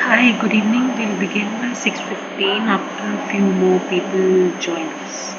Hi, good evening. We'll begin by 6:15 after a few more people join us.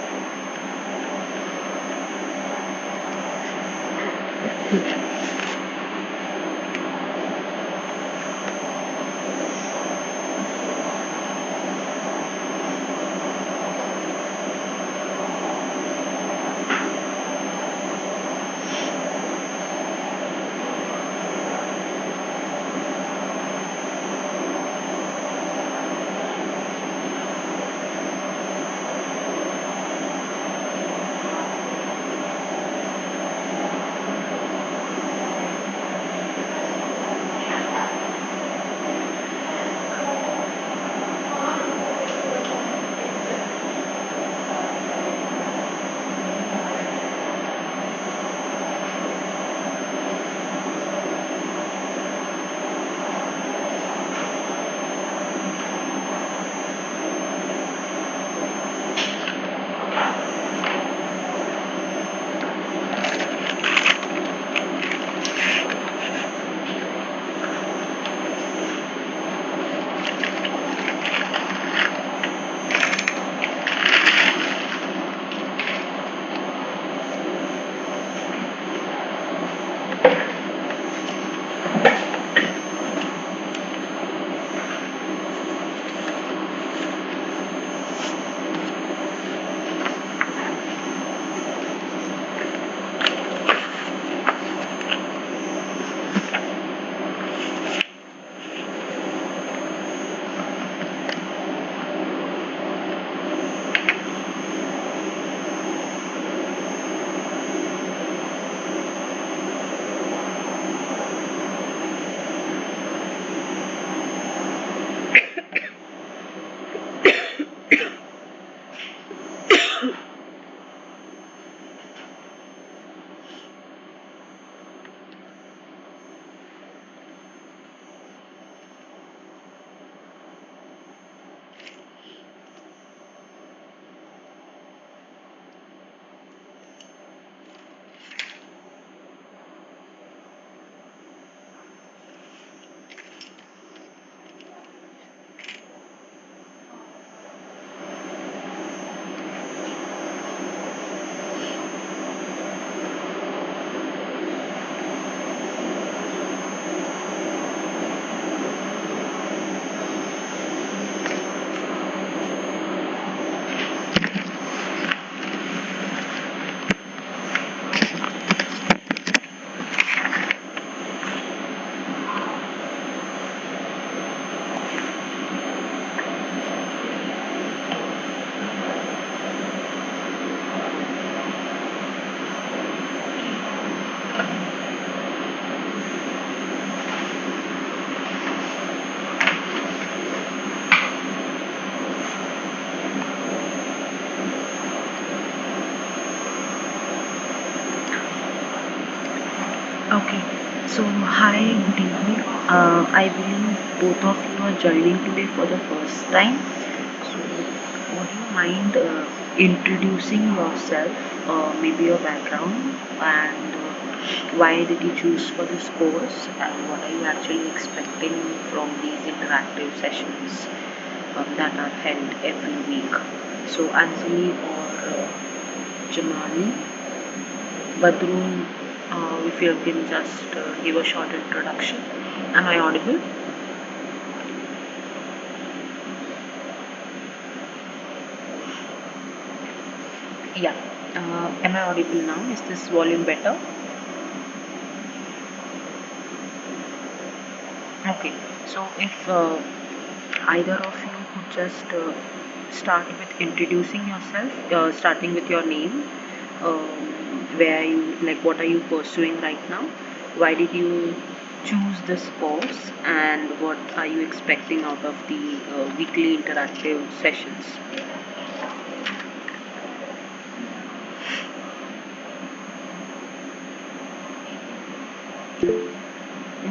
Okay, so hi, good evening. I believe both of you are joining today for the first time. So, would you mind introducing yourself, maybe your background, and why did you choose for this course, and what are you actually expecting from these interactive sessions that are held every week? So, Anjali or Jamali, Badru, if you can just give a short introduction. Am I audible? Yeah. Am I audible now? Is this volume better? Okay. So if either of you could just start with introducing yourself, starting with your name, where you like, what are you pursuing right now? Why did you choose this course, and what are you expecting out of the weekly interactive sessions?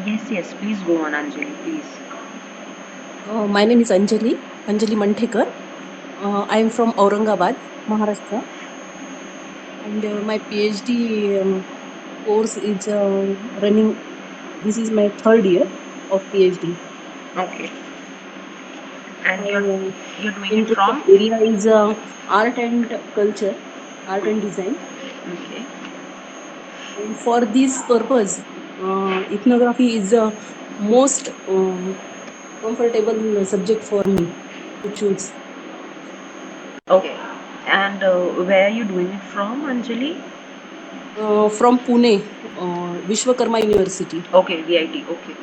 Yes, yes, please go on, Anjali, please. My name is Anjali Manthekar. I am from Aurangabad, Maharashtra, and my PhD course is running. This is my third year of PhD. Okay. And My you're doing it interested from? area is art and culture, art and design. Okay. And for this purpose, ethnography is the most comfortable subject for me to choose. Okay. And where are you doing it from, Anjali? From Pune, Vishwakarma University. Okay, VIT. Okay. Okay.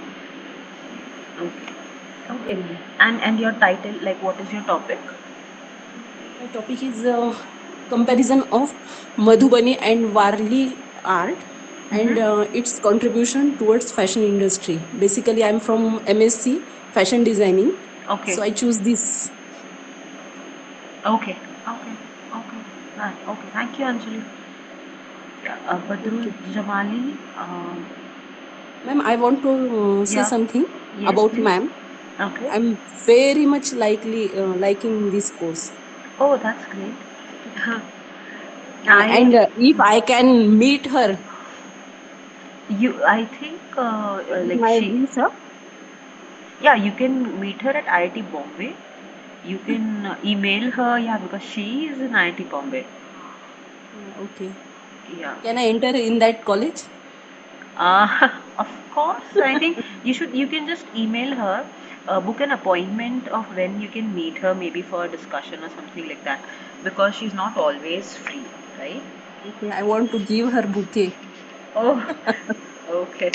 Okay. Okay, ma'am. And your title, like, what is your topic? My topic is comparison of Madhubani and Warli art and Mm-hmm. its contribution towards fashion industry. Basically, I'm from MSc fashion designing, Okay. so I choose this. Okay. Okay. Okay. Right. Okay. Thank you, Anjali. Yeah. Badrul Okay, Jamali. ma'am. I want to say Yeah. something Yes, about please. ma'am. Okay. I'm very much likely liking this course. Oh, that's great. I And if I can meet her I think with like my she, visa, yeah, you can meet her at IIT Bombay. You can email her, yeah, because she is in IIT Bombay. okay. Yeah. Can I enter in that college? Of course, I think you can just email her, book an appointment of when you can meet her, maybe for a discussion or something like that, because she's not always free, right? Okay, I want to give her bouquet. Oh, okay.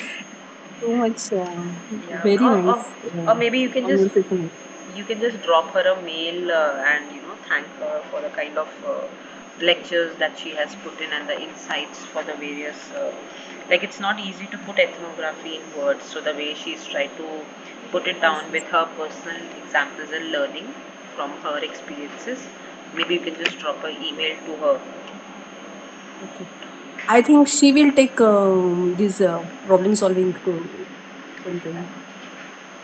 So much, Yeah, very nice or maybe conversation. you can just drop her a mail and thank her for the kind of lectures that she has put in and the insights for the various like it's not easy to put ethnography in words, so the way she's tried to put it Yes, down yes. with her personal examples and learning from her experiences, maybe you can just drop an email to her. Okay. I think she will take this problem solving content.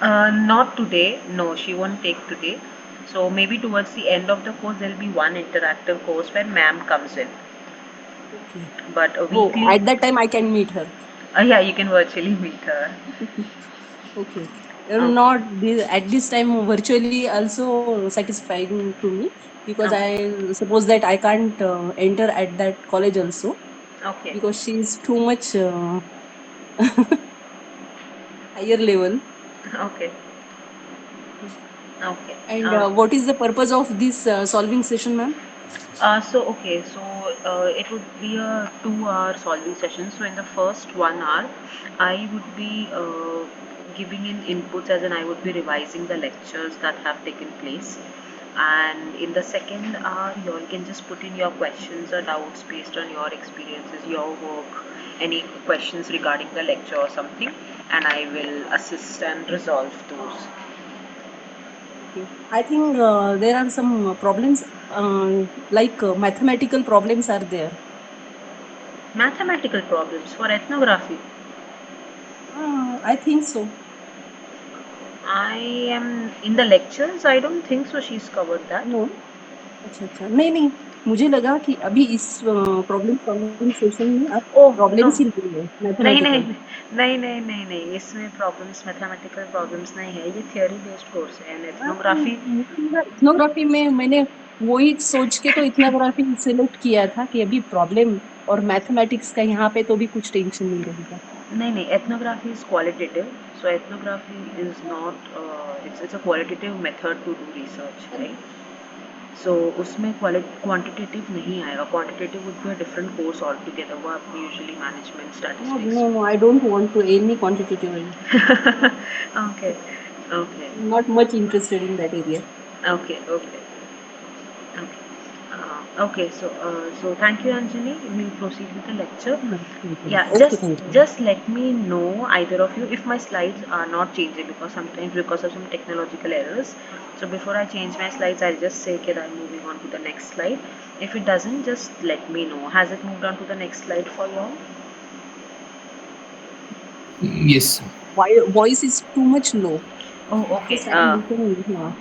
Not today. No, she won't take today. So maybe towards the end of the course, there'll be one interactive course where ma'am comes in. Okay. But a Oh, weekly, at that time I can meet her. yeah, you can virtually meet her. Okay. Okay. Not this, at this time virtually also satisfying to me because Okay. I suppose that I can't enter at that college also Okay. because she is too much higher level. Okay. Okay. Okay. And what is the purpose of this solving session, ma'am? It would be a 2 hour solving session. So in the first 1 hour, I would be giving in inputs, as in I would be revising the lectures that have taken place. And in the second hour, you all can just put in your questions or doubts based on your experiences, your work, any questions regarding the lecture or something, and I will assist and resolve those. Okay. I think there are some problems like mathematical problems are there. Mathematical problems for ethnography. I think so. I am in the lectures. I don't think so. She's covered that. No. अच्छा अच्छा नहीं नहीं मुझे लगा कि अभी इस problem solving session में आप Oh no. प्रॉब्लम्स ही लेंगे नहीं नहीं मैथमेटिकल नहीं नहीं नहीं नहीं इसमें प्रॉब्लम्स मैथमेटिकल प्रॉब्लम्स नहीं है, ये थियोरी बेस्ड कोर्स है एंड हाँ एथनोग्राफी। मुझे लगा इथनोग्राफी में मैंने वही सोच के तो इथनोग्राफी सेलेक्ट किया था कि अभी प्रॉब्लम और मैथमेटिक्स का यहाँ पे तो भी कुछ टेंशन नहीं रहेगा नहीं नहीं ethnography is qualitative, so ethnography is not it's a qualitative method to do research, right? So उसमें क्वांटिटेटिव नहीं आएगा, quantitative would be a different course altogether, वो आपको usually management no statistics. No no I don't want to any quantitative Okay, okay, not much interested in that area okay, okay, okay. Okay, so thank you, Anjali. We'll proceed with the lecture. Yeah, thank you. Yeah, Okay, thank you. just let me know, either of you, if my slides are not changing, because sometimes because of some technological errors. So before I change my slides, I'll just say that I'm moving on to the next slide. If it doesn't, just let me know. Has it moved on to the next slide for you all? Uh, Yes. voice is too much low. Oh, okay. Just I'm listening. Yeah.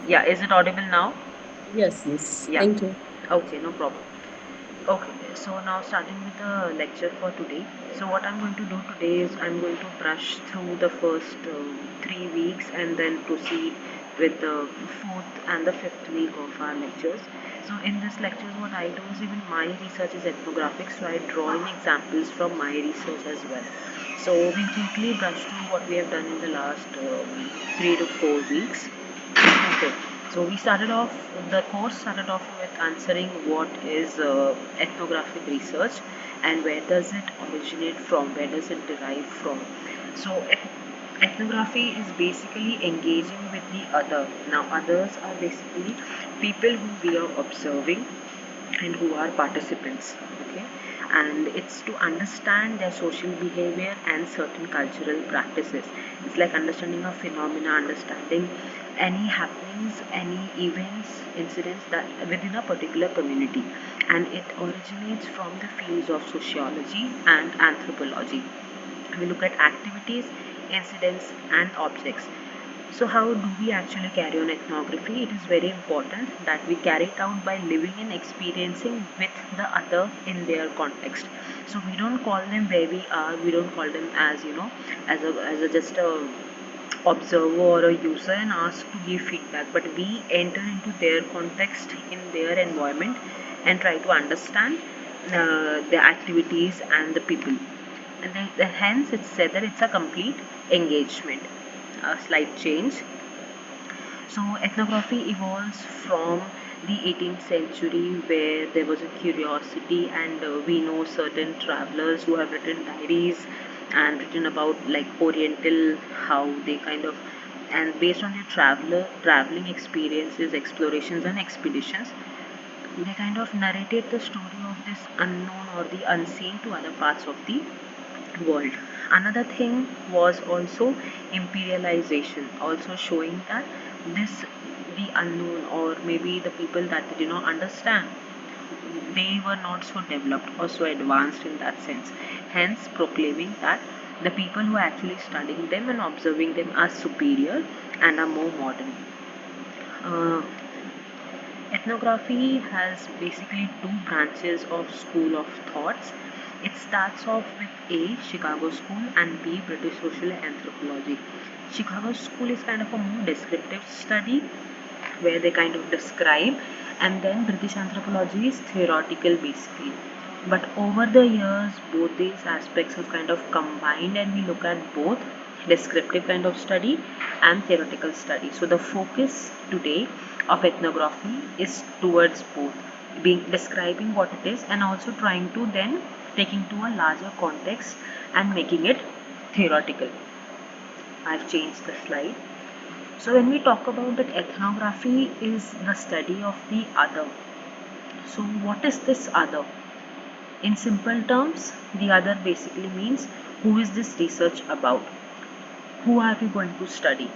Yeah, is it audible now? Yes, yes. Yeah. Thank you. Okay, no problem. Okay, so now starting with the lecture for today. So what I'm going to do today is I'm going to brush through the first 3 weeks and then proceed with the fourth and the fifth week of our lectures. So in this lectures, what I do is, even my research is ethnographic, so I draw in examples from my research as well. So we quickly brush through what we have done in the last 3 to 4 weeks. Okay, so the course started off with answering what is ethnographic research and where does it originate from, where does it derive from. So, ethnography is basically engaging with the other. Now, others are basically people who we are observing and who are participants. Okay, and it's to understand their social behavior and certain cultural practices. It's like understanding a phenomena, understanding any happenings, any events, incidents that within a particular community, and it originates from the fields of sociology and anthropology. We look at activities, incidents, and objects. So, how do we actually carry on ethnography? It is very important that we carry it out by living and experiencing with the other in their context. So, we don't call them where we are. We don't call them as, as a just a observer or a user and ask to give feedback, but we enter into their context, in their environment, and try to understand the activities and the people. And hence it's said that it's a complete engagement. A slight change. So, ethnography evolves from the 18th century, where there was a curiosity, and we know certain travelers who have written diaries and written about like Oriental, how they kind of, and based on their traveling experiences, explorations, and expeditions, they kind of narrated the story of this unknown or the unseen to other parts of the world. Another thing was also imperialization, also showing that this, the unknown, or maybe the people that they did not understand, they were not so developed or so advanced in that sense. Hence, proclaiming that the people who are actually studying them and observing them are superior and are more modern. Uh, Ethnography has basically two branches of school of thoughts. It starts off with A, Chicago School, and B, British Social Anthropology. Chicago School is kind of a more descriptive study where they kind of describe, and then British Anthropology is theoretical basically. But over the years, both these aspects have kind of combined, and we look at both descriptive kind of study and theoretical study. So the focus today of ethnography is towards both, being describing what it is and also trying to then take into a larger context and making it theoretical. I've changed the slide. So when we talk about that, ethnography is the study of the other. So what is this other? In simple terms, the other basically means, who is this research about? Who are we going to study?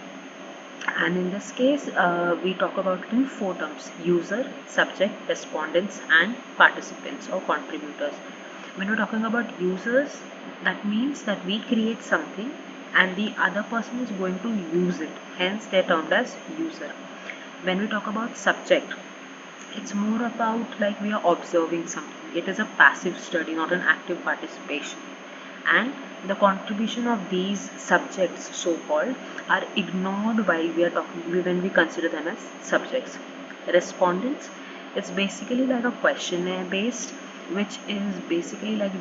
And in this case, we talk about it in four terms: user, subject, respondents, and participants or contributors. When we're talking about users, that means that we create something and the other person is going to use it, hence they're termed as user. When we talk about subject, it's more about like we are observing something. It is a passive study, not an active participation. And the contribution of these subjects, so called, are ignored while we are talking, when we consider them as subjects. Respondents, it's basically like a questionnaire based, which is basically like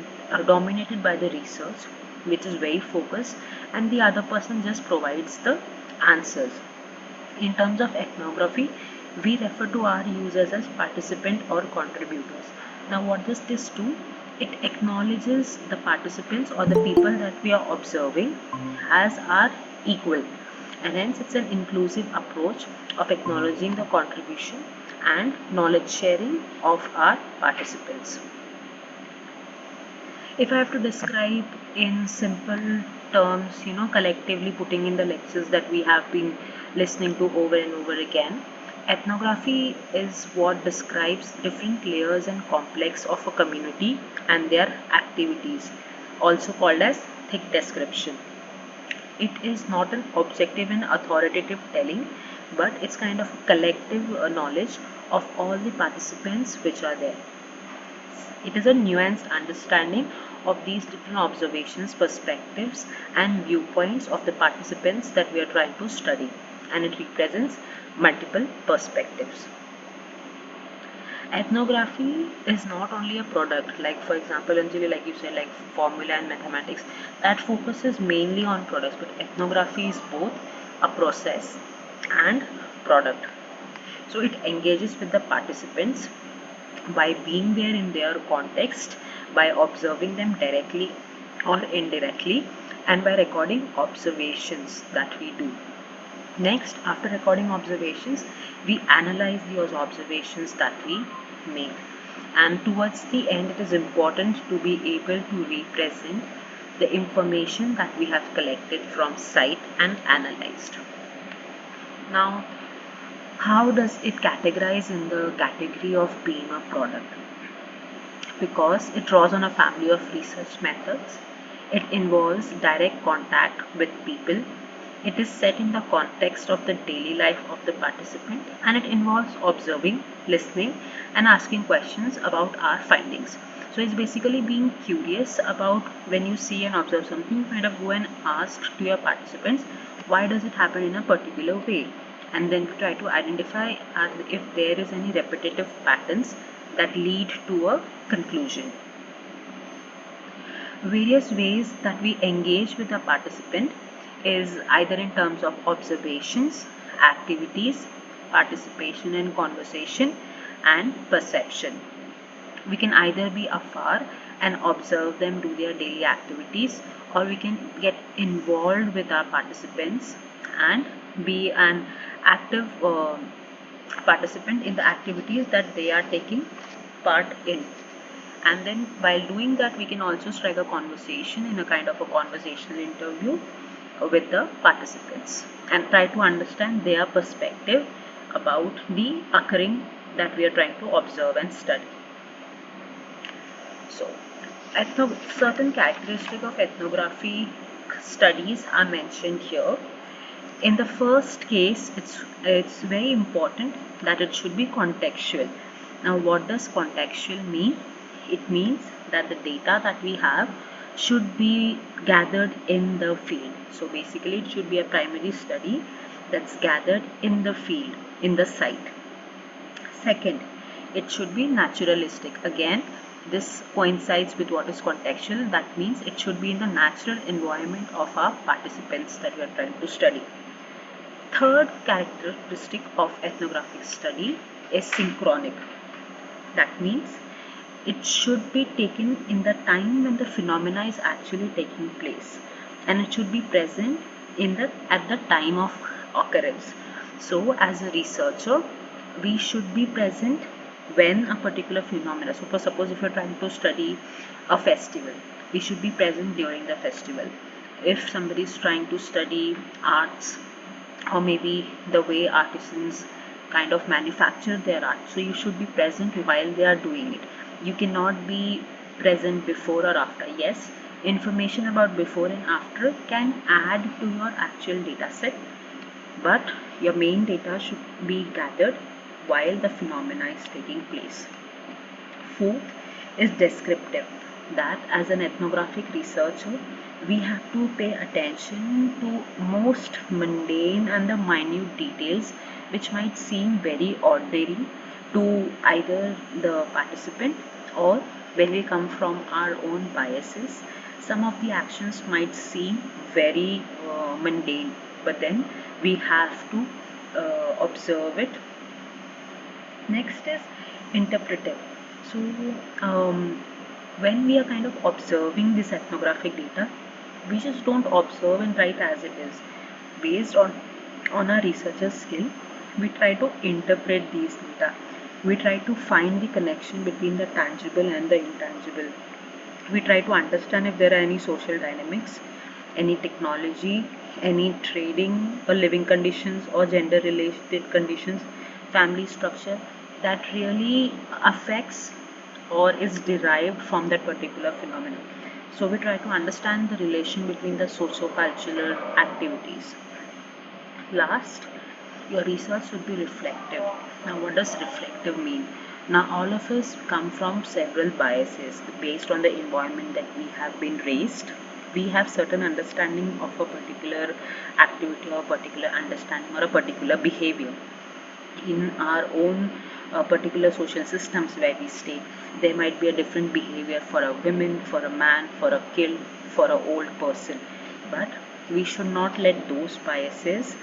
dominated by the research, which is very focused, and the other person just provides the answers. In terms of ethnography, we refer to our users as participant or contributors. Now, what does this do? It acknowledges the participants or the people that we are observing as our equal, and hence it's an inclusive approach of acknowledging the contribution and knowledge sharing of our participants. If I have to describe in simple terms, collectively putting in the lectures that we have been listening to over and over again, ethnography is what describes different layers and complex of a community and their activities, also called as thick description. It is not an objective and authoritative telling, but it's kind of a collective knowledge of all the participants which are there. It is a nuanced understanding of these different observations, perspectives, and viewpoints of the participants that we are trying to study, and it represents multiple perspectives. Ethnography is not only a product, like for example, Anjali, like you said, like formula and mathematics, that focuses mainly on products, but ethnography is both a process and product. So it engages with the participants by being there in their context, by observing them directly or indirectly, and by recording observations that we do. Next, after recording observations, we analyze those observations that we make. And towards the end, it is important to be able to represent the information that we have collected from site and analyzed. Now, how does it categorize in the category of being a product? Because it draws on a family of research methods. It involves direct contact with people. It is set in the context of the daily life of the participant, and it involves observing, listening, and asking questions about our findings. So it's basically being curious about when you see and observe something, you kind of go and ask to your participants, why does it happen in a particular way? And then try to identify if there is any repetitive patterns that lead to a conclusion. Various ways that we engage with the participant is either in terms of observations, activities, participation in conversation, and perception. We can either be afar and observe them do their daily activities, or we can get involved with our participants and be an active participant in the activities that they are taking part in. And then while doing that, we can also strike a conversation in a kind of a conversational interview with the participants and try to understand their perspective about the occurring that we are trying to observe and study. So, certain characteristics of ethnography studies are mentioned here. In the first case, it's very important that it should be contextual. Now, what does contextual mean? It means that the data that we have should be gathered in the field. So basically, it should be a primary study that's gathered in the field, in the site. Second, it should be naturalistic. Again, this coincides with what is contextual. That means it should be in the natural environment of our participants that we are trying to study. Third characteristic of ethnographic study is synchronic. That means it should be taken in the time when the phenomena is actually taking place, and it should be present at the time of occurrence. So as a researcher, we should be present when a particular phenomena, so for suppose if you're trying to study a festival, we should be present during the festival. If somebody is trying to study arts, or maybe the way artisans kind of manufacture their art, so you should be present while they are doing it. You cannot be present before or after. Yes, information about before and after can add to your actual data set, but your main data should be gathered while the phenomena is taking place. Fourth is descriptive, that as an ethnographic researcher, we have to pay attention to most mundane and the minute details which might seem very ordinary to either the participant, or when we come from our own biases, some of the actions might seem very mundane, but then we have to observe it. Next is interpretive. So, when we are kind of observing this ethnographic data, we just don't observe and write as it is. Based on our researcher's skill, we try to interpret these data. We try to find the connection between the tangible and the intangible. We try to understand if there are any social dynamics, any technology, any trading or living conditions or gender related conditions, family structure that really affects or is derived from that particular phenomenon. So we try to understand the relation between the socio-cultural activities. Last, your research should be reflective. Now, what does reflective mean? Now, all of us come from several biases based on the environment that we have been raised. We have certain understanding of a particular activity or particular understanding or a particular behavior in our own particular social systems where we stay. There might be a different behavior for a woman, for a man, for a kid, for an old person. But we should not let those biases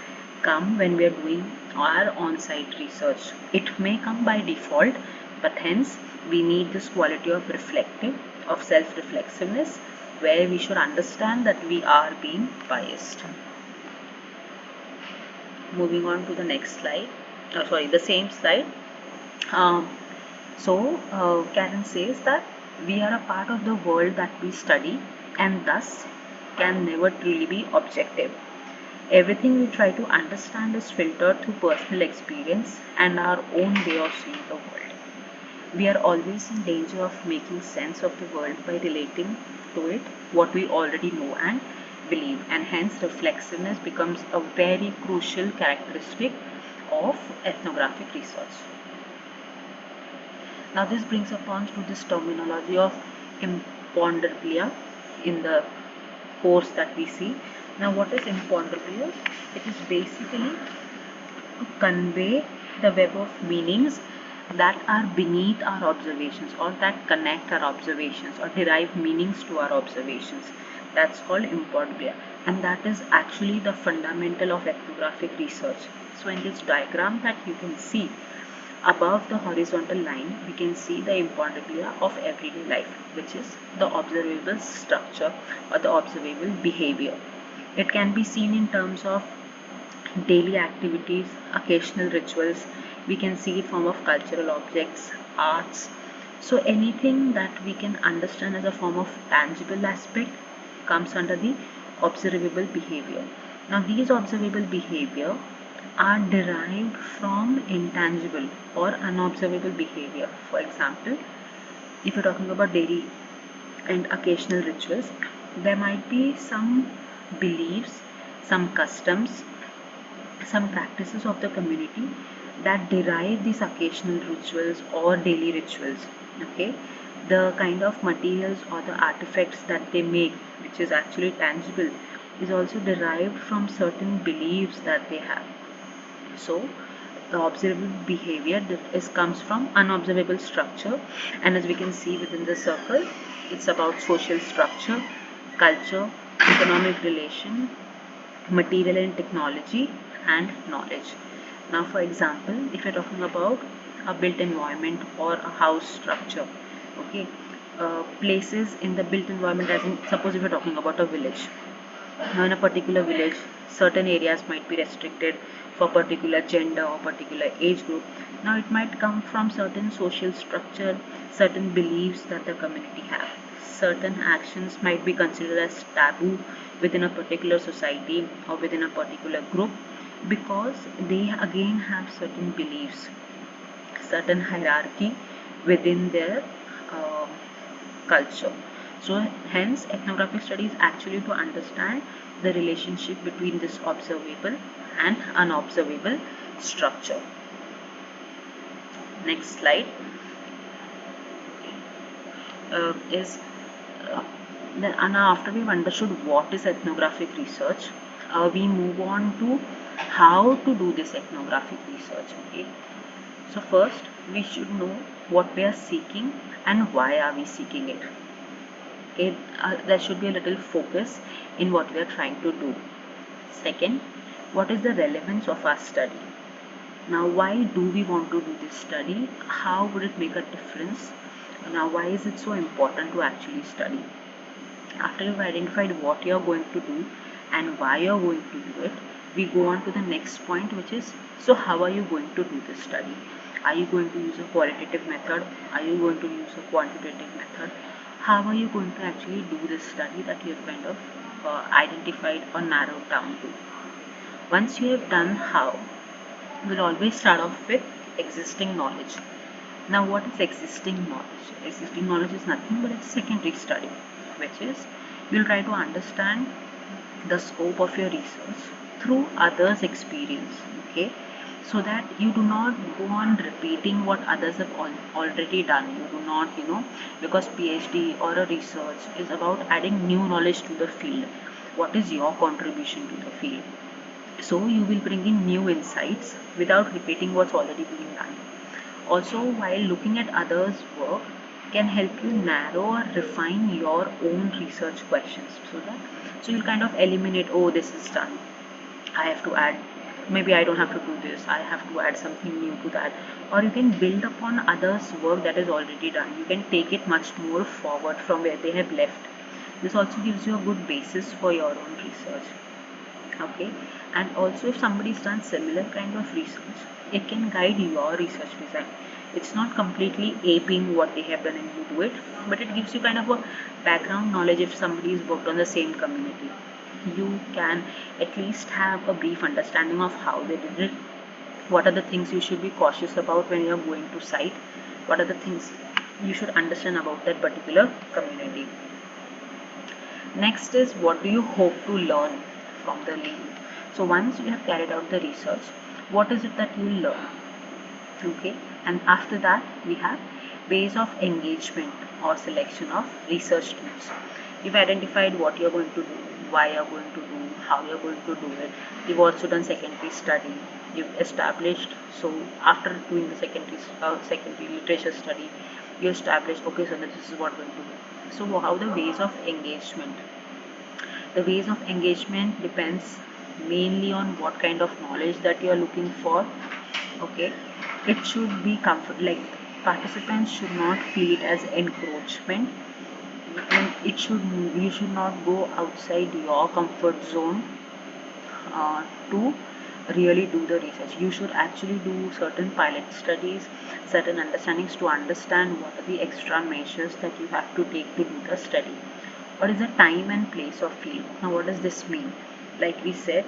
come when we are doing our on-site research. It may come by default, but hence we need this quality of reflective, of self-reflexiveness, where we should understand that we are being biased. Moving on to the next slide, the same slide. um, Karen says that we are a part of the world that we study and thus can never truly be objective. Everything we try to understand is filtered through personal experience and our own way of seeing the world. We are always in danger of making sense of the world by relating to it what we already know and believe, and hence reflexiveness becomes a very crucial characteristic of ethnographic research. Now this brings upon to this terminology of imponderabilia in the course that we see. Now what is imponderabilia? It is basically to convey the web of meanings that are beneath our observations or that connect our observations or derive meanings to our observations. That's called imponderabilia, and that is actually the fundamental of ethnographic research. So in this diagram that you can see, above the horizontal line, we can see the imponderabilia of everyday life, which is the observable structure or the observable behavior. It can be seen in terms of daily activities, occasional rituals. We can see it form of cultural objects, arts. So anything that we can understand as a form of tangible aspect comes under the observable behavior. Now these observable behavior are derived from intangible or unobservable behavior. For example, if you're talking about daily and occasional rituals, there might be some beliefs, some customs, some practices of the community that derive these occasional rituals or daily rituals. Okay, the kind of materials or the artifacts that they make, which is actually tangible, is also derived from certain beliefs that they have. So the observable behavior that is comes from unobservable structure, and as we can see within the circle, it's about social structure, culture, economic relation, material and technology, and knowledge. Now for example, if you're talking about a built environment or a house structure, okay, places in the built environment, as in suppose if you're talking about a village. Now in a particular village, certain areas might be restricted for particular gender or particular age group. Now it might come from certain social structure, certain beliefs that the community have. Certain actions might be considered as taboo within a particular society or within a particular group because they again have certain beliefs, certain hierarchy within their uh, culture. So hence ethnographic study is actually to understand the relationship between this observable and unobservable structure. Next slide is and after we've understood what is ethnographic research, we move on to how to do this ethnographic research. Okay, so first we should know what we are seeking and why are we seeking it. Okay, there should be a little focus in what we are trying to do. Second, what is the relevance of our study? Now, why do we want to do this study? How would it make a difference? Now, why is it so important to actually study? After you've identified what you're going to do and why you're going to do it, we go on to the next point, which is, so how are you going to do this study? Are you going to use a qualitative method? Are you going to use a quantitative method? How are you going to actually do this study that you've kind of identified or narrowed down to? Once you have done how, we'll always start off with existing knowledge. Now, what is existing knowledge? Existing knowledge is nothing but it's secondary study, which is you'll try to understand the scope of your research through others' experience, okay? So that you do not go on repeating what others have already done. You do not, because PhD or a research is about adding new knowledge to the field. What is your contribution to the field? So you will bring in new insights without repeating what's already being done. Also, while looking at others' work can help you narrow or refine your own research questions. So you'll kind of eliminate, oh, this is done. I have to add, maybe I don't have to do this. I have to add something new to that. Or you can build upon others' work that is already done. You can take it much more forward from where they have left. This also gives you a good basis for your own research. Okay, and also if somebody's done similar kind of research, it can guide your research design. It's not completely aping what they have done and you do it, but it gives you kind of a background knowledge. If somebody's worked on the same community, you can at least have a brief understanding of how they did it. What are the things you should be cautious about when you're going to site? What are the things you should understand about that particular community? Next is, what do you hope to learn from the lead? So once you have carried out the research, what is it that you will learn? Okay, and after that we have ways of engagement or selection of research tools. You've identified what you're going to do, why you're going to do, how you're going to do it. You've also done secondary study. You've established, so after doing the secondary literature study, you establish, okay, so this is what we're going to do. So how the ways of engagement? The ways of engagement depends mainly on what kind of knowledge that you are looking for. Okay, it should be comfort, like participants should not feel it as encroachment, and you should not go outside your comfort zone to really do the research. You should actually do certain pilot studies, certain understandings to understand what are the extra measures that you have to take to do the study. What is the time and place of field? Now, what does this mean? Like we said,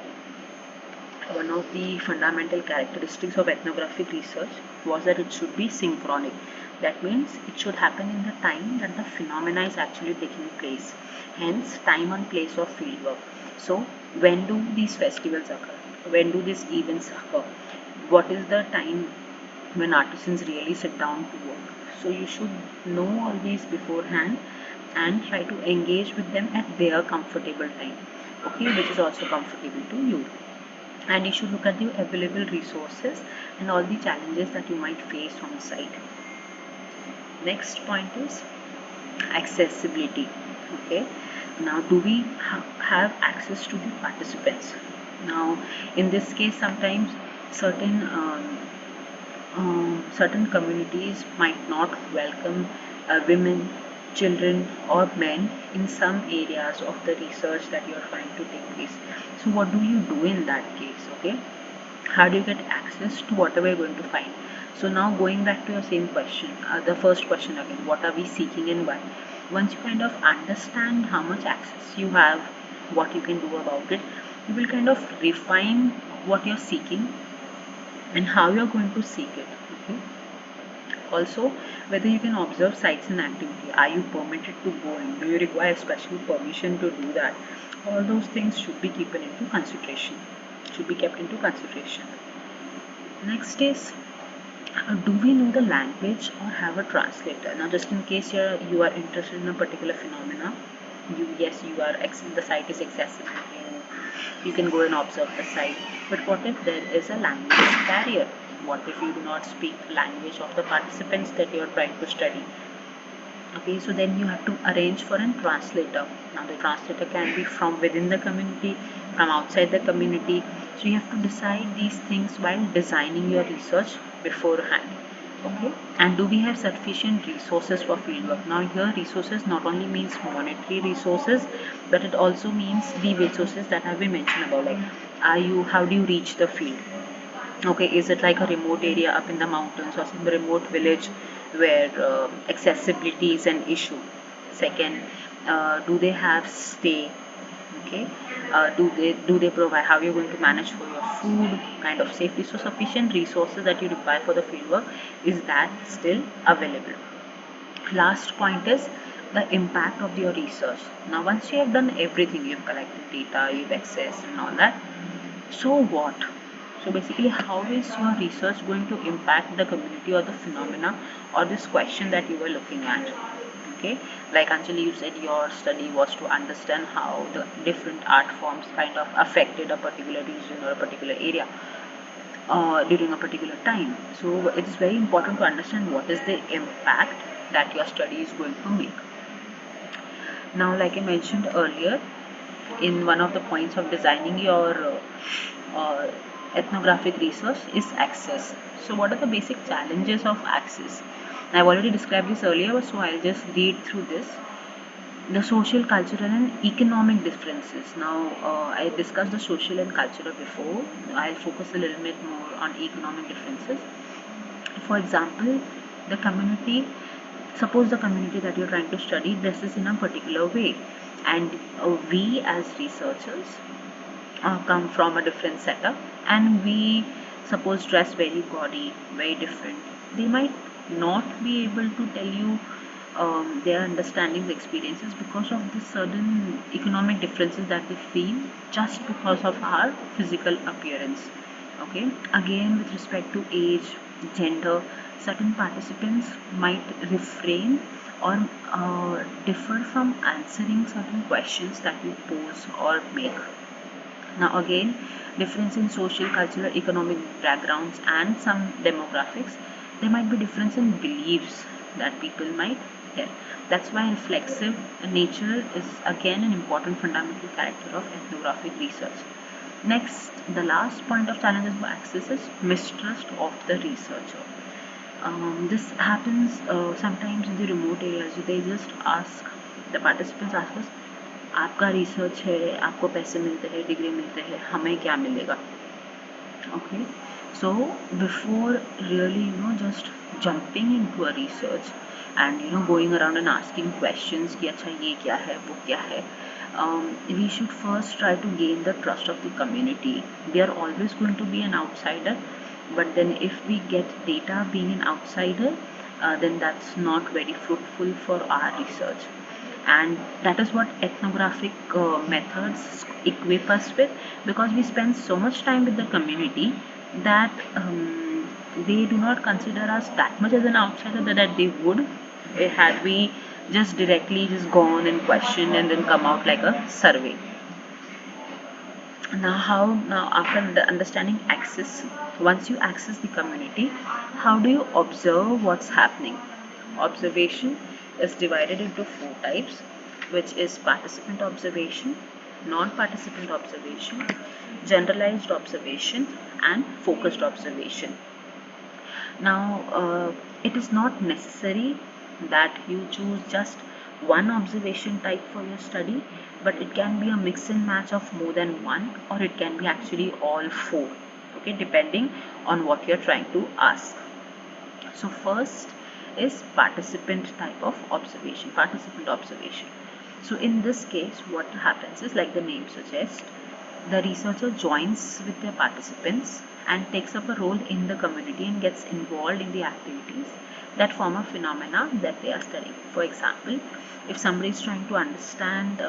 one of the fundamental characteristics of ethnographic research was that it should be synchronic. That means it should happen in the time that the phenomena is actually taking place. Hence, time and place of fieldwork. So, when do these festivals occur? When do these events occur? What is the time when artisans really sit down to work? So, you should know all these beforehand and try to engage with them at their comfortable time, okay, which is also comfortable to you. And you should look at the available resources and all the challenges that you might face on site. Next point is accessibility. Okay, now do we have access to the participants? Now in this case, sometimes certain certain communities might not welcome women, children, or men in some areas of the research that you're trying to take place. So, what do you do in that case? Okay, how do you get access to whatever you're going to find? So, now going back to your same question, the first question again, what are we seeking and why? Once you kind of understand how much access you have, what you can do about it, you will kind of refine what you're seeking and how you're going to seek it. Okay, also whether you can observe sites and activity, are you permitted to go in, do you require special permission to do that? All those things should be kept into consideration, next is, do we know the language or have a translator? Now just in case you are interested in a particular phenomena, you are the site is accessible, you can go and observe the site, but what if there is a language barrier? What if you do not speak the language of the participants that you are trying to study? Okay, so then you have to arrange for a translator. Now the translator can be from within the community, from outside the community. So you have to decide these things while designing your research beforehand. Okay, and do we have sufficient resources for fieldwork? Now here resources not only means monetary resources, but it also means the resources that have been mentioned about, like how do you reach the field? Okay, is it like a remote area up in the mountains or some remote village where accessibility is an issue? Second, do they have stay? Okay, do they provide, how you're going to manage for your food, kind of safety? So sufficient resources that you require for the fieldwork, is that still available? Last point is the impact of your research. Now once you have done everything, you've collected data, you've accessed and all that, so what? So basically, how is your research going to impact the community or the phenomena or this question that you were looking at? Okay, like Anjali, you said your study was to understand how the different art forms kind of affected a particular region or a particular area during a particular time. So it is very important to understand what is the impact that your study is going to make. Now, like I mentioned earlier, in one of the points of designing your ethnographic research is access. So, what are the basic challenges of access? I've already described this earlier, so I'll just read through this. The social, cultural, and economic differences. Now, I discussed the social and cultural before. I'll focus a little bit more on economic differences. For example, the community, suppose the community that you're trying to study this is in a particular way, and we as researchers come from a different setup, and we suppose dress very gaudy, very different. They might not be able to tell you their understandings, experiences, because of the sudden economic differences that they feel just because of our physical appearance. Okay, again, with respect to age, gender, certain participants might refrain or differ from answering certain questions that you pose or make. Now again, difference in social, cultural, economic backgrounds and some demographics. There might be difference in beliefs that people might tell. That's why reflexive nature is again an important fundamental character of ethnographic research. Next, the last point of challenges for access is mistrust of the researcher. This happens sometimes in the remote areas. They just ask, the participants ask us, आपका research है, आपको पैसे मिलते हैं, degree मिलते हैं, हमें क्या मिलेगा? Okay, so before really just jumping into a research and going around and asking questions कि अच्छा ये क्या है, वो क्या है, we should first try to gain the trust of the community. They are always going to be an outsider, but then if we get data being an outsider, then that's not very fruitful for our research. And that is what ethnographic methods equip us with, because we spend so much time with the community that they do not consider us that much as an outsider that they would had we just directly just gone and questioned and then come out like a survey. Now after understanding access, once you access the community, how do you observe what's happening? Observation is divided into four types, which is participant observation, non-participant observation, generalized observation, and focused observation. Now, it is not necessary that you choose just one observation type for your study, but it can be a mix and match of more than one, or it can be actually all four, okay, depending on what you're trying to ask. So, first is participant type of observation, participant observation. So, in this case, what happens is, like the name suggests, the researcher joins with their participants and takes up a role in the community and gets involved in the activities that form a phenomena that they are studying. For example, if somebody is trying to understand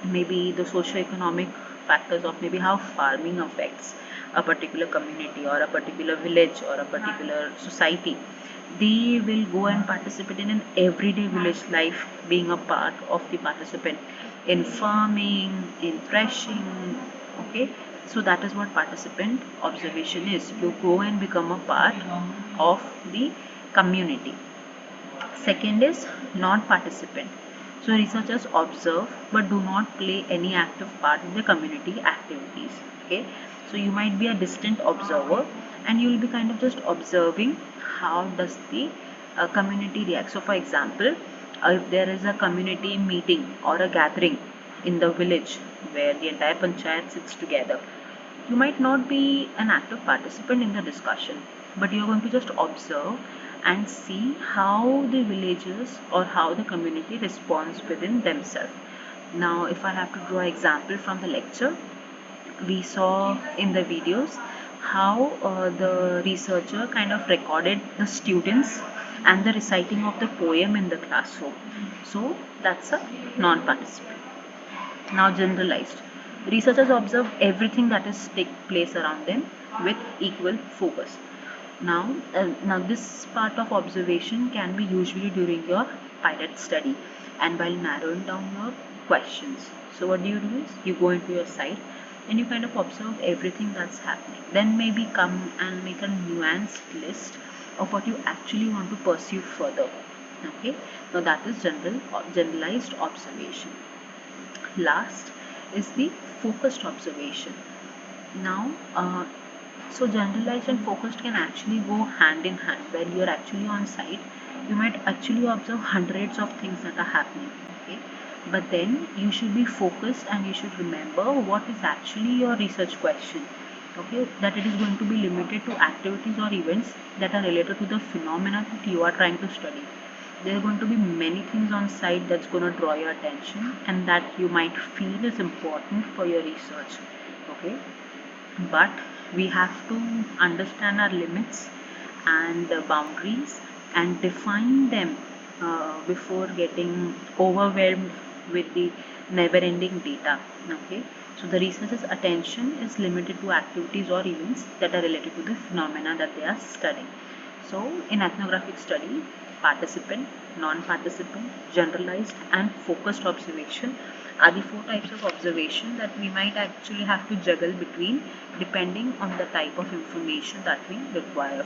maybe the socio-economic factors of maybe how farming affects a particular community or a particular village or a particular society, they will go and participate in an everyday village life, being a part of the participant in farming, in threshing. Okay, so that is what participant observation is. You go and become a part of the community. Second is non-participant. So researchers observe but do not play any active part in the community activities. Okay, so you might be a distant observer and you will be kind of just observing how does the community react. So for example, if there is a community meeting or a gathering in the village where the entire panchayat sits together, You might not be an active participant in the discussion, but you're going to just observe and see how the villagers or how the community responds within themselves. Now, if I have to draw an example from the lecture, we saw in the videos how the researcher kind of recorded the students and the reciting of the poem in the classroom. So that's a non-participant. Now generalized. Researchers observe everything that is take place around them with equal focus. Now this part of observation can be usually during your pilot study and while narrowing down your questions. So what do? Is you go into your site and you kind of observe everything that's happening. Then maybe come and make a nuanced list of what you actually want to pursue further. Okay, now that is generalized observation. Last is the focused observation. Now, so generalized and focused can actually go hand in hand. When you're actually on site, you might actually observe hundreds of things that are happening. Okay, but then you should be focused and you should remember what is actually your research question. Okay, that it is going to be limited to activities or events that are related to the phenomena that you are trying to study. There are going to be many things on site that's going to draw your attention and that you might feel is important for your research. Okay, but we have to understand our limits and the boundaries and define them before getting overwhelmed with the never-ending data. Okay, so the researcher's attention is limited to activities or events that are related to the phenomena that they are studying. So in ethnographic study, participant, non-participant, generalized and focused observation are the four types of observation that we might actually have to juggle between depending on the type of information that we require.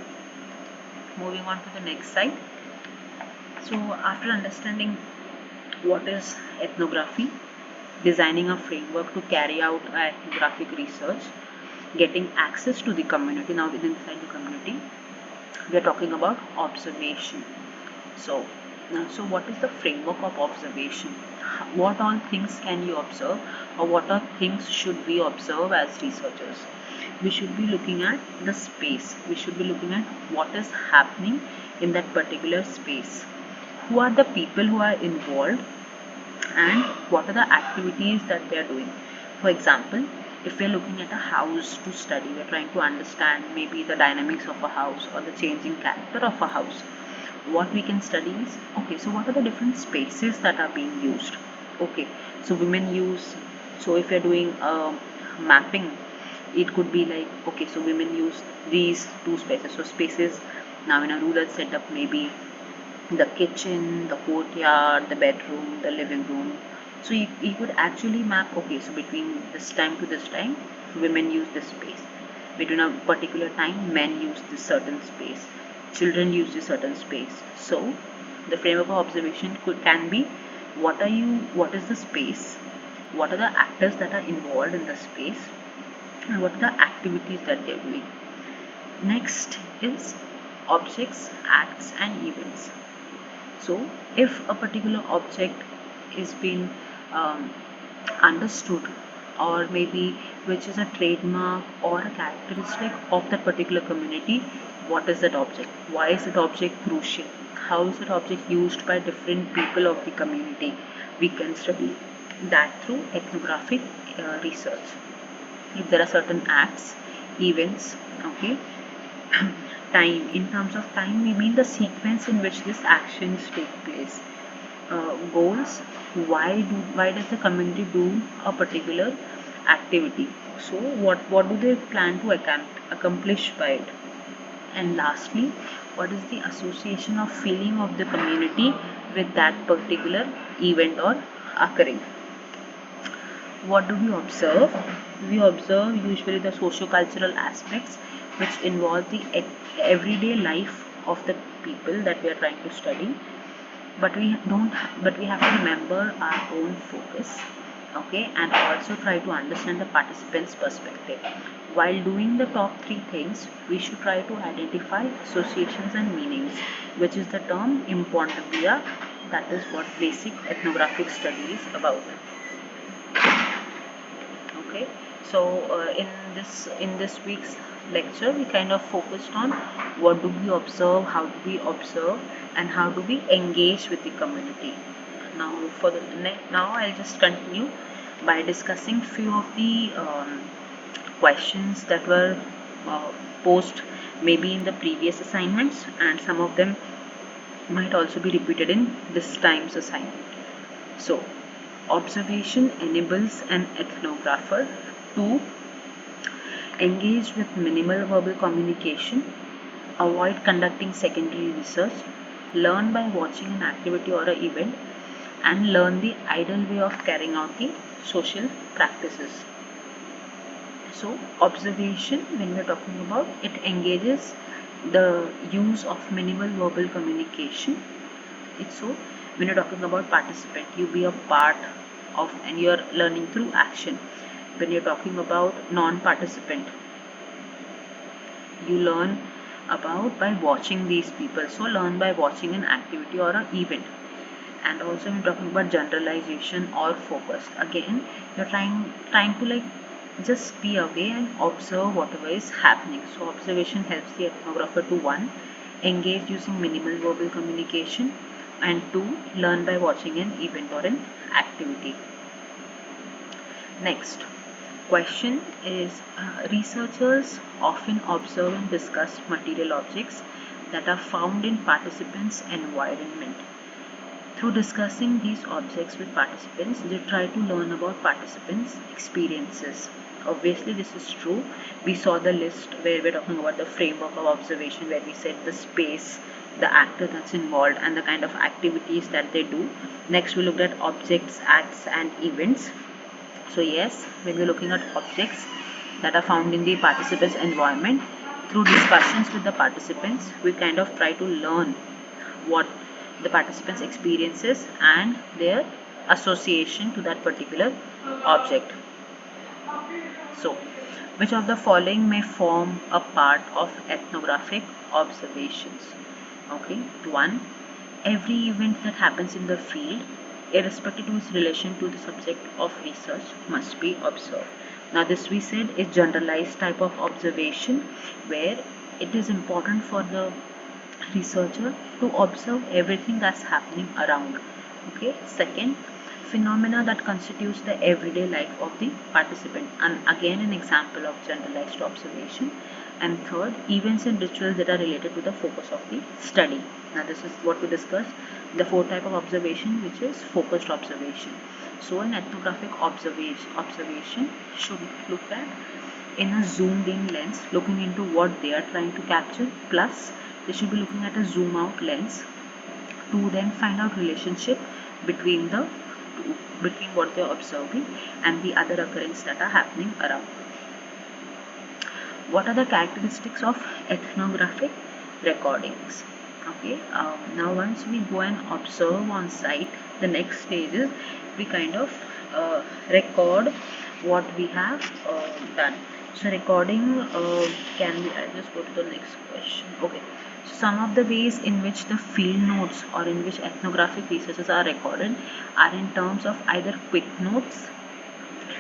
Moving on to the next slide. So after understanding what is ethnography, designing a framework to carry out ethnographic research, getting access to the community, now within inside the community, we are talking about observation. So, so what is the framework of observation? What all things can you observe, or what are things should we observe as researchers? We should be looking at the space. We should be looking at what is happening in that particular space. Who are the people who are involved, and what are the activities that they are doing. For example, if we are looking at a house to study, we are trying to understand maybe the dynamics of a house or the changing character of a house. What we can study is, okay, so what are the different spaces that are being used? Okay, so women use, so if you're doing mapping, it could be like, okay, so women use these two spaces. So spaces now in a rural setup, maybe the kitchen, the courtyard, the bedroom, the living room. So you could actually map, okay, so between this time to this time, women use this space. Between a particular time, men use this certain space. Children use this certain space. So the framework of observation can be what is the space, what are the actors that are involved in the space, and what are the activities that they're doing. Next is objects, acts, and events. So, if a particular object is being understood, or maybe which is a trademark or a characteristic of that particular community, what is that object? Why is that object crucial? How is that object used by different people of the community? We can study that through ethnographic research. If there are certain acts, events, okay, time, in terms of time we mean the sequence in which these actions take place. Goals, why does the community do a particular activity? So what do they plan to accomplish by it? And lastly, what is the association of feeling of the community with that particular event or occurring? What do we observe? We observe usually the socio-cultural aspects which involve the everyday life of the people that we are trying to study. But we don't. But we have to remember our own focus, okay, and also try to understand the participants' perspective. While doing the top three things, we should try to identify associations and meanings, which is the term imponderabilia. That is what basic ethnographic study is about. Okay, So in this week's lecture, we kind of focused on what do we observe, how do we observe, and how do we engage with the community. Now, now I'll just continue by discussing few of the questions that were uh, posed maybe in the previous assignments, and some of them might also be repeated in this time's assignment. So, observation enables an ethnographer to engage with minimal verbal communication, avoid conducting secondary research, learn by watching an activity or an event, and learn the ideal way of carrying out the social practices. So, observation, when we're talking about, it engages the use of minimal verbal communication. It's so when you're talking about participant, you be a part of and you're learning through action. When you're talking about non-participant, you learn about by watching these people. So learn by watching an activity or an event. And also when talking about generalization or focus, again you're trying to like just be away and observe whatever is happening. So observation helps the ethnographer to, one, engage using minimal verbal communication, and two, learn by watching an event or an activity. Next question is, researchers often observe and discuss material objects that are found in participants' environment. Through discussing these objects with participants, they try to learn about participants' experiences. Obviously, this is true. We saw the list where we're talking about the framework of observation, where we said the space, the actor that's involved, and the kind of activities that they do. Next, we looked at objects, acts, and events. So, yes, when we're looking at objects that are found in the participants' environment, through discussions with the participants, we kind of try to learn what the participants' experiences and their association to that particular object. So, which of the following may form a part of ethnographic observations? Okay, one, every event that happens in the field, irrespective of its relation to the subject of research, must be observed. Now, this we said is generalized type of observation, where it is important for the researcher to observe everything that's happening around. Okay, second, phenomena that constitutes the everyday life of the participant, and again an example of generalized observation. And third, events and rituals that are related to the focus of the study. Now this is what we discussed, the fourth type of observation, which is focused observation. So an ethnographic observation should look at in a zoomed in lens, looking into what they are trying to capture, plus they should be looking at a zoom out lens to then find out relationship between the between what they are observing and the other occurrences that are happening around. What are the characteristics of ethnographic recordings? Okay, now once we go and observe on site, the next stage is we kind of record what we have done. So recording can be, I'll just go to the next question. Okay, so some of the ways in which the field notes or in which ethnographic researches are recorded are in terms of either quick notes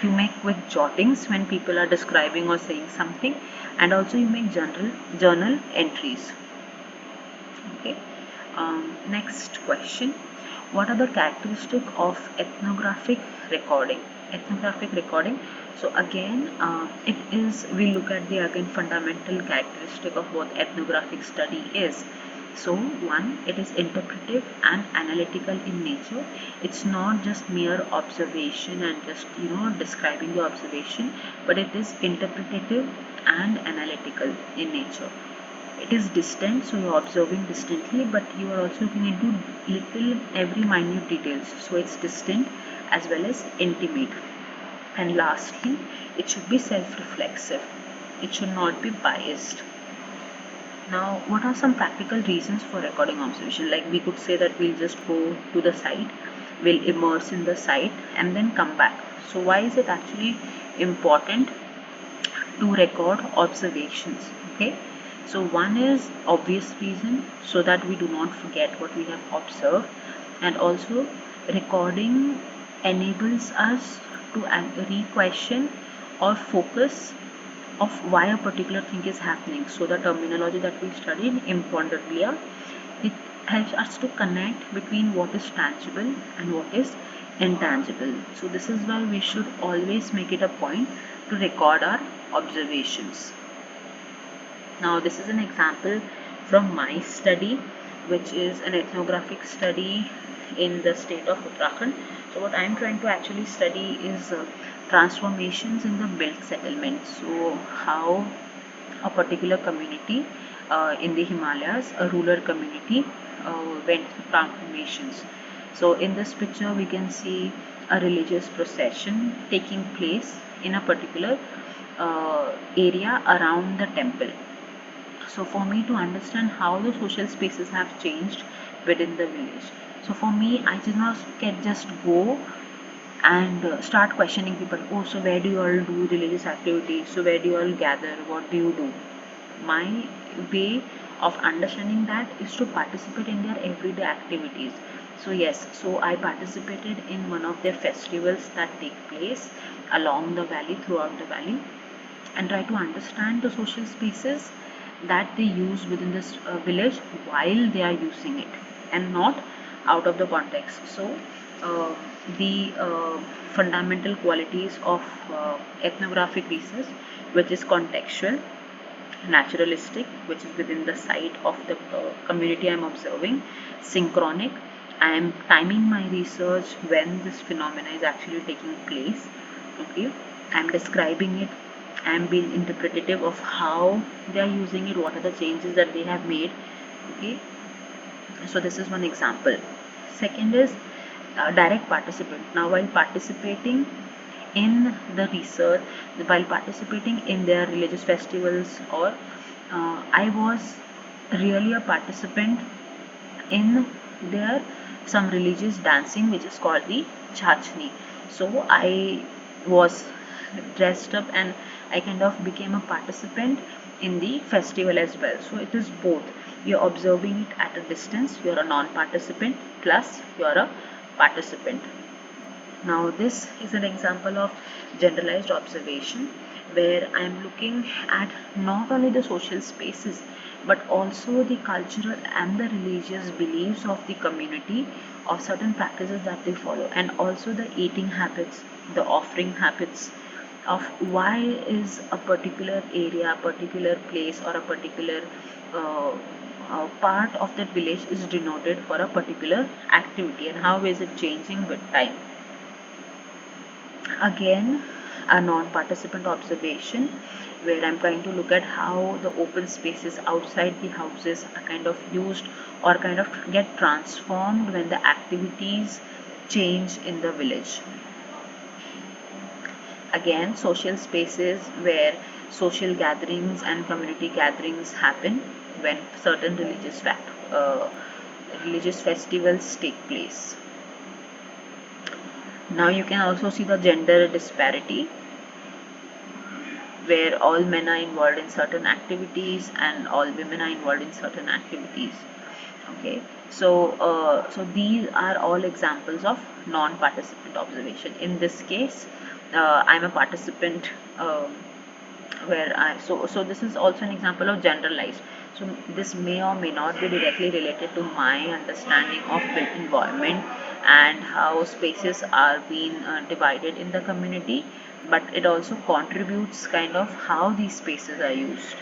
you make quick jottings when people are describing or saying something, and also you make journal entries. Okay, next question, what are the characteristics of ethnographic recording? So again, it is, we look at the again fundamental characteristic of what ethnographic study is. So one, it is interpretive and analytical in nature. It's not just mere observation and just describing the observation, but it is interpretative and analytical in nature. It is distant, so you're observing distantly, but you are also looking into little every minute details. So it's distant as well as intimate. And lastly, it should be self-reflexive. It should not be biased. Now, what are some practical reasons for recording observation? Like we could say that we'll just go to the site, we'll immerse in the site and then come back. So why is it actually important to record observations? Okay, so one is obvious reason, so that we do not forget what we have observed, and also recording enables us to re-question or focus of why a particular thing is happening. So the terminology that we studied imponderalia, it helps us to connect between what is tangible and what is intangible. So this is why we should always make it a point to record our observations. Now this is an example from my study, which is an ethnographic study in the state of Uttarakhand. So what I am trying to actually study is transformations in the built settlement. So how a particular community in the Himalayas, a rural community, went through transformations. So in this picture we can see a religious procession taking place in a particular area around the temple. So for me to understand how the social spaces have changed within the village, so for me I did not can just go and start questioning people. Oh, so where do you all do religious activities? So where do you all gather? What do you do? My way of understanding that is to participate in their everyday activities. So yes, so I participated in one of their festivals that take place along the valley, throughout the valley, and try to understand the social spaces that they use within this village while they are using it, and not out of the context. So uh, the fundamental qualities of ethnographic research, which is contextual, naturalistic, which is within the site of the community I am observing, synchronic, I am timing my research when this phenomena is actually taking place. Okay, I am describing it, I am being interpretative of how they are using it, what are the changes that they have made. Okay, so this is one example. Second is direct participant. Now while participating in the research, while participating in their religious festivals, or I was really a participant in their some religious dancing which is called the chachni. So I was dressed up and I kind of became a participant in the festival as well. So it is both, you're observing it at a distance, you're a non-participant, plus you're a participant. Now this is an example of generalized observation, where I am looking at not only the social spaces but also the cultural and the religious beliefs of the community, of certain practices that they follow, and also the eating habits, the offering habits, of why is a particular area, a particular place, or a particular part of that village is denoted for a particular activity, and how is it changing with time. Again, a non-participant observation, where I'm trying to look at how the open spaces outside the houses are kind of used or kind of get transformed when the activities change in the village. Again, social spaces where social gatherings and community gatherings happen when certain religious festivals take place. Now you can also see the gender disparity, where all men are involved in certain activities and all women are involved in certain activities. Okay, so these are all examples of non-participant observation. In this case, I'm a participant, where so this is also an example of generalized. So this may or may not be directly related to my understanding of built environment and how spaces are being divided in the community, but it also contributes kind of how these spaces are used.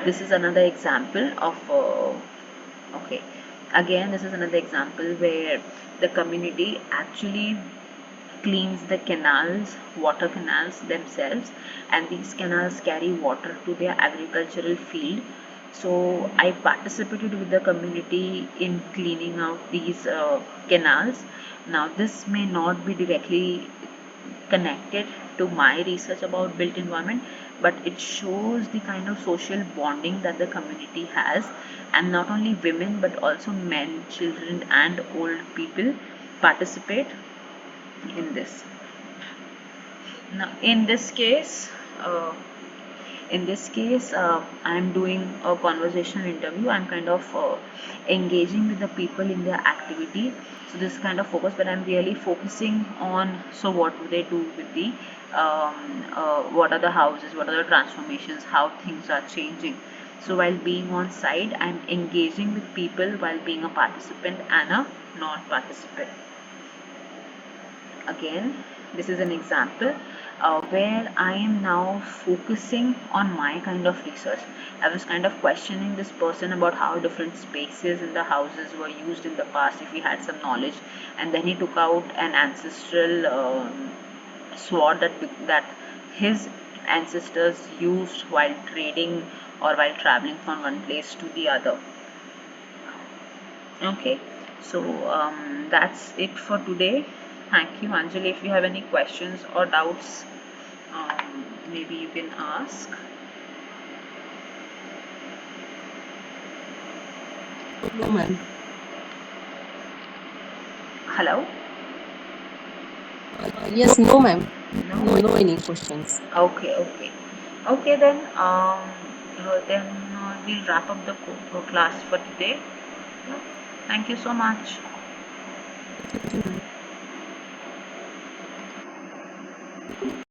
This is another example of okay, again this is another example where the community actually cleans the canals, water canals themselves, and these canals carry water to their agricultural field. So I participated with the community in cleaning out these canals. Now this may not be directly connected to my research about built environment, but it shows the kind of social bonding that the community has, and not only women but also men, children, and old people participate in this. Now in this case, in this case, I'm doing a conversational interview. I'm kind of engaging with the people in their activity. So this kind of focus, but I'm really focusing on, so what do they do with the what are the houses, what are the transformations, how things are changing. So while being on site, I'm engaging with people while being a participant and a non-participant. Again, this is an example where I am now focusing on my kind of research. I was kind of questioning this person about how different spaces in the houses were used in the past, if he had some knowledge, and then he took out an ancestral sword that his ancestors used while trading or while traveling from one place to the other. Okay, so that's it for today. Thank you, Anjali. If you have any questions or doubts, maybe you can ask. No, ma'am. Hello? Yes, no, ma'am. No? No any questions. Okay, okay. Okay, then we'll wrap up the class for today. Thank you so much. Thank you, ma'am.